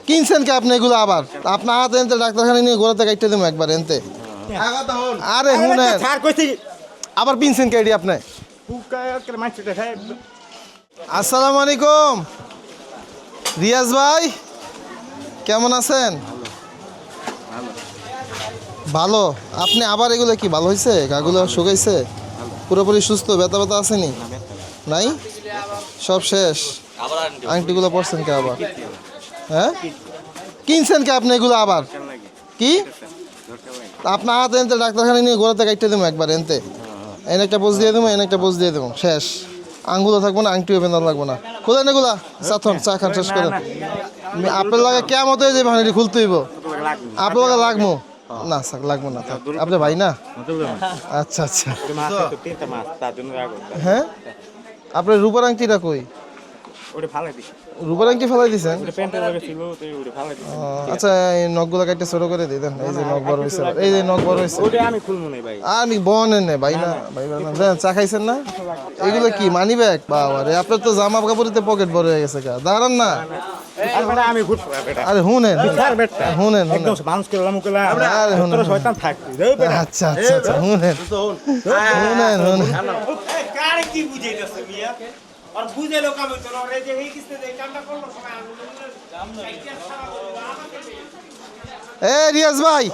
কিনছেন কি আপনি এগুলো আবার আপনার হাতে এনতে ডাক্তারখানা নিয়ে গোড়াতে কাটতে দেবো একবার এনতে আরে শুনেন আবার কিনছেন কে এটি আপনি আসসালামু আলাইকুম রিয়াজ ভাই কেমন আছেন ভালো আপনি আবার এগুলো কি ভালো হয়েছে গাগুলো শুকাইছে পুরোপুরি সুস্থ ব্যথা ব্যথা আসেনি নাই সব শেষ আংটিগুলো পড়ছেন কে আবার হ্যাঁ কিনছেন কে আপনি এগুলো আবার কি আপনার হাতে এনতে ডাক্তারখানা নিয়ে গোড়াতে কাটতে দেবো একবার এনতে এনে একটা পোজ দিয়ে দেবো এনে একটা পোজ দিয়ে দেবো শেষ আঙ্গুলো থাকবো না আংটিও বেঁধানো লাগবো না খুলেন এগুলা চাথন চা খান শেষ করেন আপনার লাগে কেমন হয়ে যাবে ভাঙড়ি খুলতে হইব আপনার লাগে লাগবো না স্যার লাগবো না আপনি ভাই না আচ্ছা আচ্ছা হ্যাঁ আপনার রূপার আংটিটা কই রূপার আংটি ফেলাই দিছেন আচ্ছা এই নখগুলো কাটতে ছোট করে দিই দেন এই যে নখ বড় হয়েছে এই যে নখ বড় হয়েছে আমি বনে নে ভাই না ভাই দেন চা খাইছেন না এগুলো কি মানি ব্যাগ বাবা রে আপনার তো জামা কাপড়েতে পকেট বড় হয়ে গেছে দাঁড়ান না আরে শুনেন শুনেন আচ্ছা আচ্ছা আচ্ছা শুনেন শুনেন শুনেন এ রিয়াজ ভাই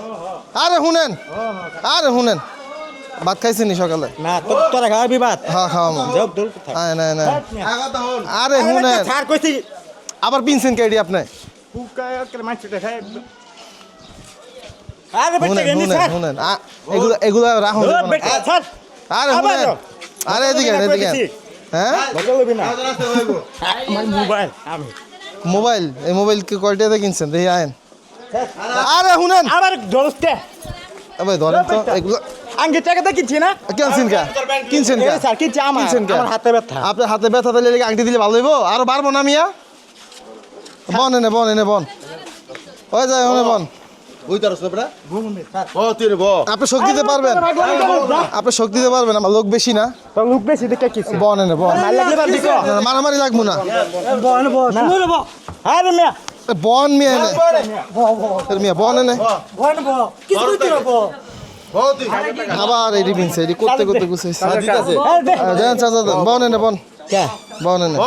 আরে শুনেন ভাত খাইছিনি সকালে না তোরা খাওয়াবি ভাত হ্যাঁ খাওয়াবো না না আরে শুনেন আবার পিনছেন কেডি আপনি শুনেন এগুলো রাখুন আরে শুনেন আরে এদিকে হ্যাঁ মোবাইল এই মোবাইল কি কয়টাতে কিনছেন দেখি আয়েন আরে শুনেন আবার ধরতে ভাই ধরেন তো এগুলো আঙ্গে টাকাতে কিনছি না কিনছেন স্যার কিনছি আমার হাতে ব্যথা আপনার হাতে ব্যথা দিলে আংটি দিলে ভালো হইব আরো বাড়বো না মিয়া বন এনে বন হয়ে যায় বন আপনি শক্তি দিতে পারবেন আমার লোক বেশি না বন এনে বন মারামারি লাগবো না বন মিয়া এনে মিয়া বন এনে আবার এটি পিনছে এটি করতে গুছাইছে বন এনে বন বন এনে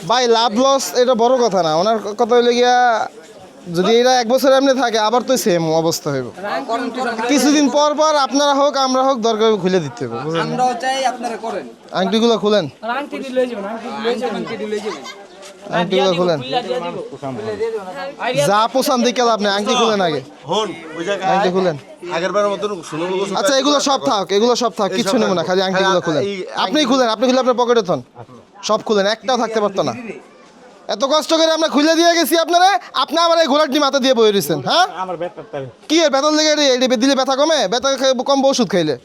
ভাই লাভ লস এটা বড় কথা না ওনার কথা হইলে গিয়া যদি এরা এক বছর এমনি থাকে আবার তো সেম অবস্থা হইব কিছুদিন পর আপনারা হোক আমরা হোক দরকার খুলে দিতে হবে আংটিগুলো খুলেন আংটিগুলো খুলেন যা পোষান দিকে আপনি আংটি খুলেন আগে আংটি খুলেন আচ্ছা এগুলো সব থাক কিছু নেব না খালি আংটিগুলো খুলেন আপনি খুলে আপনার পকেটে থন সব খুলেন একটাও থাকতে পারতো না এত কষ্ট করে আমরা খুলে দিয়ে গেছি আপনি আবার এই ঘোড়াটি মাথা দিয়ে বয়ে রয়েছেন হ্যাঁ কি এর ব্যথা লেগে দিলে ব্যথা কমে ব্যথা কমবে ওষুধ খাইলে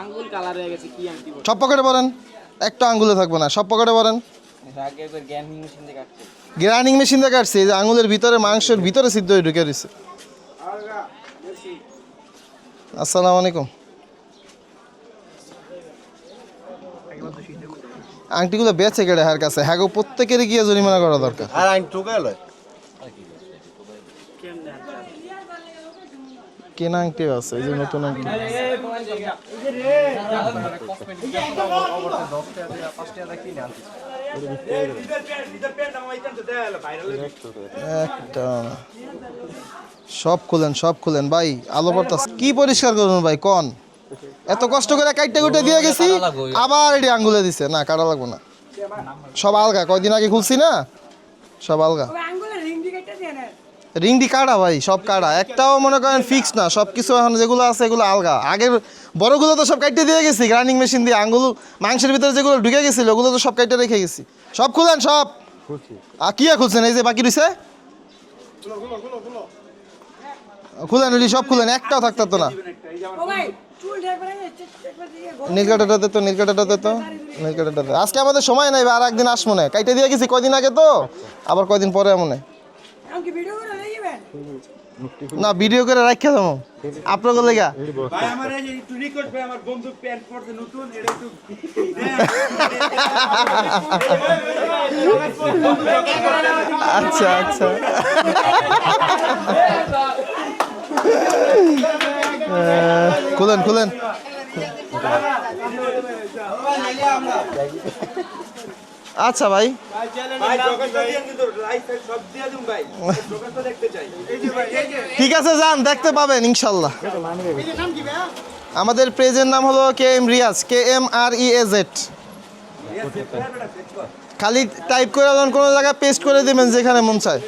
আঙ্গুল কালার হয়ে গেছে কি আমি সব পকেটে পড়েন একটা আঙ্গুলে থাকবে না সব পকেটে পড়েন গ্রাইন্ডিং মেশিন দিয়ে কাটছে যে আঙুলের ভিতরে মাংসের ভিতরে সিদ্ধ হয়ে ঢুকে রয়েছে আসসালামু আলাইকুম আংটিগুলো বেচে কেটে হার কাছে হ্যাঁ প্রত্যেকেরই গিয়ে জরিমানা করা দরকার কেনা আংটি আছে এই যে নতুন আংটি একটা সব খুলেন ভাই আলো পড়তাছে কি পরিষ্কার করুন ভাই কোন এত কষ্ট করে কাইটে কুটে দিয়ে গেছি আবার এটি আঙ্গুলে দিছে না কাটা লাগবো না সব আলগা কয়দিন আগে খুলছি না সব আলগা রিংডি কাটা ভাই সব কাটা একটাও মনে করেন ফিক্স না সব কিছু এখন যেগুলো আছে এগুলো আলগা আগের বড়গুলো তো সব কাটতে দিয়ে গেছি গ্রাইন্ডিং মেশিন দিয়ে আঙ্গুল মাংসের ভিতরে যেগুলো ঢুকে গেছিল ওগুলো তো সব কাটতে রেখে গেছি সব খুলেন সব আর কি খুলছেন এই যে বাকি রয়েছে খুলেন সব খুলেন একটাও থাকতো না নীলকাটাটাতে তো নীলকাটাটাতে আজকে আমাদের সময় নাই ভাই, আর একদিন আসবো না, কাইটে দিয়ে গেছি কয়দিন আগে তো, আবার কয়দিন পরে এমন না ভিডিও করে রাখিয়া দেবো আপনাকে লেগা। ভাই আমার এই যে একটু রিকোয়েস্ট ভাই, আমার বন্ধু প্যান্ট পরছে নতুন, এটা একটু আচ্ছা আচ্ছা খুলেন খুলেন। আচ্ছা ভাই ভাই জগৎটা দিয়ে কিন্তু লাইট ফাইট সব দিয়ে দিন ভাই, জগৎটা দেখতে চাই। এই যে ভাই এই যে ঠিক আছে যান, দেখতে পাবেন ইনশাল্লাহ। আমাদের পেজের নাম হলো KM রিয়াজ, KMREAZ। খালি টাইপ করে যখন কোনো জায়গায় পেস্ট করে দিবেন যেখানে মন চায়।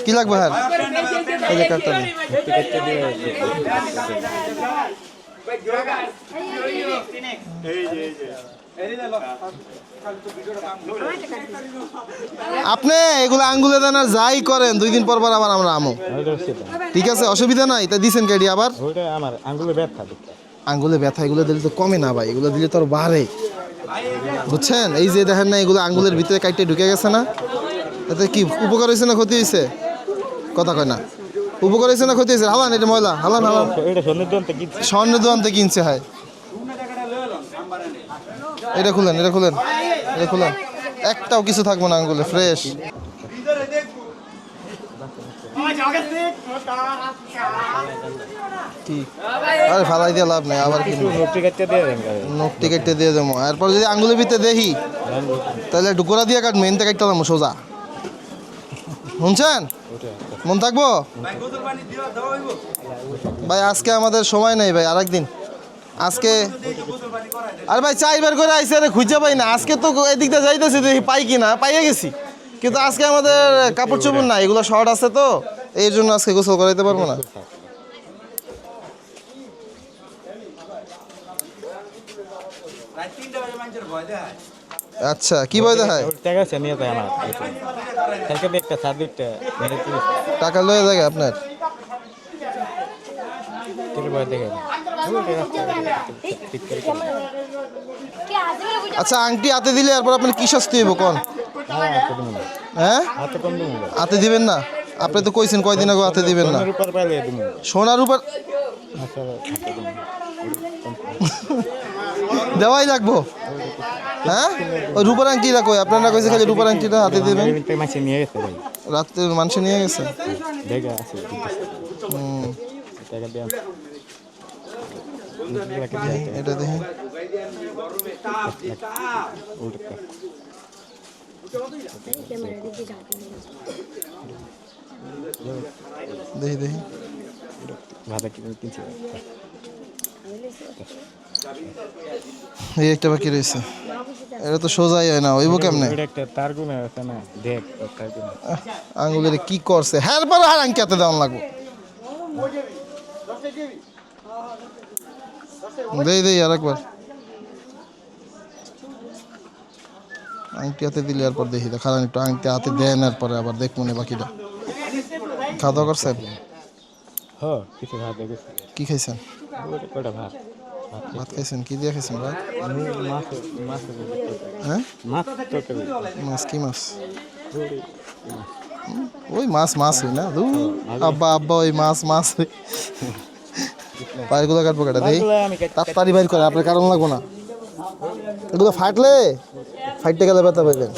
কি লাগবে হ্যাঁ এই যে কার্ডটা নিন। আপনি এগুলো আঙ্গুলে দেন আর যাই করেন, 2 দিন পর পর আবার আমরা আমো, ঠিক আছে অসুবিধা নাই। তা দিছেন কেডি আবার? ওইটা আমার আঙ্গুলে ব্যথা। আঙ্গুলে ব্যথা এগুলো দিলে তো কমে না ভাই, এগুলো দিলে তো আর বাড়ে, বুঝছেন? এই যে দেখেন না, এগুলো আঙ্গুলের ভিতরে কাইটে ঢুকে গেছে না, এতে কি উপকার হয়েছে না ক্ষতি হয়েছে? কথা কয় না, উপকার হয়েছে না ক্ষতি হয়েছে? হালান এটা ময়লা, হালান হালান। এটা স্বর্ণের দোকান থেকে কিনছি। স্বর্ণের দোকান থেকে কিনছে হয়। এটা খুলেন, এটা খুলেন, এটা খুলেন, একটাও কিছু থাকবো না আঙ্গুলে, ফ্রেশ। কি আরে ফালাই দিয়ে লাভ নাই, আবার কিনবো, নোটটি কাটতে দিয়ে দেন গাড়ি। নোটটি কেটে দিয়ে দেবো। এরপর যদি আঙ্গুলের ভিতরে দেখি তাহলে ডুকরা দিয়ে কাটবো, এনতে কাটতে দেবো সোজা, শুনছেন? মন থাকবো ভাই গোসল পানি দিও দাও হইবো, ভাই, আজকে আমাদের সময় নেই ভাই, আরেকদিন আজকে। গোসল পানি করাই দেন। আর ভাই চাইবার করে আইসি, আরে খুঁজে পাই না, আজকে তো এদিক দিয়ে যাইতেছি দেখি পাই কিনা, পাইয়ে গেছি, কিন্তু আজকে আমাদের কাপড় চোপড় না, এগুলো শর্ট আছে তো, এই জন্য আজকে গোসল করাইতে পারবো না। রাত 3টা বাজে মানুষের ভয় দেখায়। আচ্ছা কি বই দেখায়? টাকা আছে নিয়ে যায় আমার কালকে একটা সার্ভিসটা মেরে তুই টাকা লয়ে যায় আপনার? তুই বয় দেখে আচ্ছা আংটি হাতে দিলে এরপর আপনার কি শাস্তি হইব কোন? হ্যাঁ হাতে কম দিন হাতে দিবেন না? আপনি তো কইছেন কয়দিন আগে হাতে দিবেন না। উপর পাইলে দিন সোনার উপর আচ্ছা দেওয়াই লাগবো? হ্যাঁ ওই রূপার আংটি রাখো, আপনারা কইছে খালি রূপার আংটিটা হাতে দিবেন। মাসে নিয়ে গেছে ভাই, রাত্রে মানুষ নিয়ে গেছে। দেখে আছে টাকা দেন এটা দেখি দেখি দেখি ভাড়া কিনছি এই একটা বাকি রয়েছে, এটা তো সোজাই হয় না, হইব কেমনে? একটা তার গুণ আছে না, দেখ তার গুণ আঙ্গুলের কি করছে, হ্যাঁ পর আর আংটি হাতে দেওয়ান লাগবো। দেই দেই আর একবার আংটি হাতে দিলে এরপর দেখি, খারাপ একটু আংটি হাতে দেন, এরপরে আবার দেখ মনে বাকিটা। খাওয়া দাওয়া করছেন? হ্যাঁ কিছু ভাত দেখেছি। কি খাইছেন? কটা ভাত ভাত খাইছেন? কি দিয়ে খাইছেন ভাত? মাছ মাছ হ্যাঁ মাছ তরকারি মাছ, কি মাছ? ওই মাছ মাছই না, দু আব্বা আব্বা ওই মাছ মাছ পায়েরগুলো কাটবো, কাটা দেই তাড়াতাড়ি বাইর করে, আপনার কারণ লাগবো না, এগুলো ফাটলে ফাইটতে গেলে ব্যথা পাইবেন।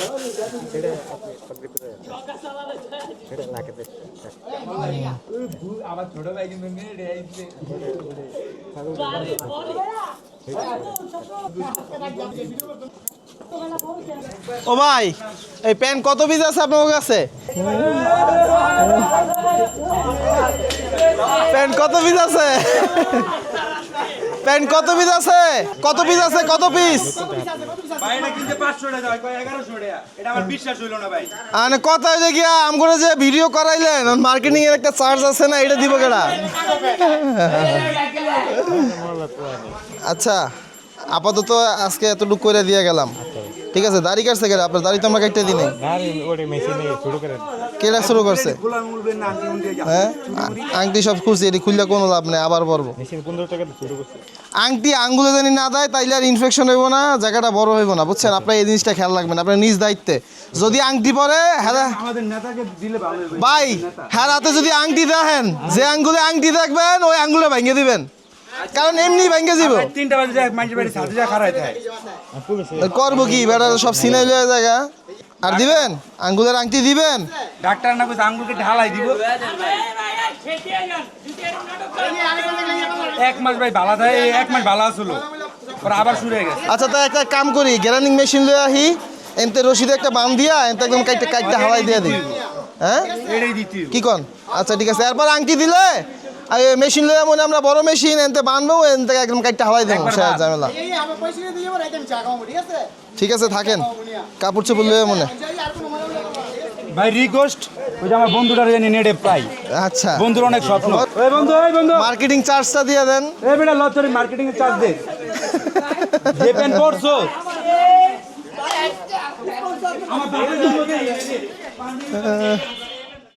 আমার ছোট ভাই কিন্তু নিয়ে আইছে। ও ভাই এই প্যান্ট কত পিস আছে আপনার কাছে? প্যান্ট কত পিস আছে? প্যান্ট কত পিস আছে? কত পিস আছে? কত পিস? ভাই এটা কিনতে 500 টাকা, কয় 1100 টাকা। এটা আমার বিশ্বাস হইলো না ভাই। আরে কথা হইলে গিয়া আমগরে যে ভিডিও করাইলেন, মার্কেটিং এর একটা চার্জ আছে না, এটা দিব কেডা? আচ্ছা আপাতত আজকে এতটুকু করে দিয়ে গেলাম, ঠিক আছে, দাড়ি কাটছে কেন? আপনার দাড়ি তো আমরা কাটতে দিই নাই। দাঁড়ি ওটা মেশিনে শুরু করে কেটা শুরু করছে? খোলা মূলবে না আংটি উন্ডে যা হ্যাঁ, আংটি সব খুলছি, এটি খুললে কোনো লাভ নেই, আবার পরবো। মেশিন 15 টাকা দিয়ে শুরু করছে। আংটি আঙ্গুলে জানি না দেয় তাইলে আর ইনফেকশন হইব না, জায়গাটা বড় হইব না, বুঝছেন? আপনার এই জিনিসটা খেয়াল রাখবেন, আপনার নিজ দায়িত্বে। যদি আংটি পরে হ্যাঁ আমাদের নেতাকে দিলে ভালো হবে ভাই, হ্যাঁ রাতে যদি আংটি দেখেন, যে আঙ্গুলে আংটি দেখবেন ওই আঙ্গুলে ভেঙে দিবেন, কারণ এমনি ভেঙে দিব। 3টা বাজে যায় মাইজে বাড়ি সাথে যা খারাই থাকে আর পুলিশে করবো কি বেটা, সব সিনাই লয়ে জায়গা। আর দিবেন আঙ্গুলের আংটি দিবেন? ডাক্তার না কইছে আঙ্গুলকে ঢালাই দিব 1 মাস ভাই ভালো থাকে, 1 মাস ভালো আসলো পরে আবার শুরু হয়ে গেছে। আচ্ছা, তাই একটা কাম করি, গ্যারানিং মেশিন লয়ে আহি, এনতে রশিদে একটা বান দিয়া এনতে একদম কাইটটা হাওয়াই দিয়ে দিই। হ্যাঁ এটাই দিতে কি কন? আচ্ছা ঠিক আছে, এরপর আংটি দিলে আর মেশিন লয়ে মনে আমরা বড় মেশিন এনতে বানবো, এনতে একদম কাইটটা হাওয়াই দেবো, শেষ ঝামেলা। ঠিক আছে থাকেন, কাপড় চোপড় লয়ে মনে। ভাই রিকোয়েস্ট ওই যে আমার বন্ধুটার জানি নেটে পাই, আচ্ছা, বন্ধুর অনেক স্বপ্ন। ওই বন্ধু মার্কেটিং চার্জটা দিয়ে দেন। এই বেটা লটারি মার্কেটিং এর চার্জ দে। যে পেন পড়ছো আমার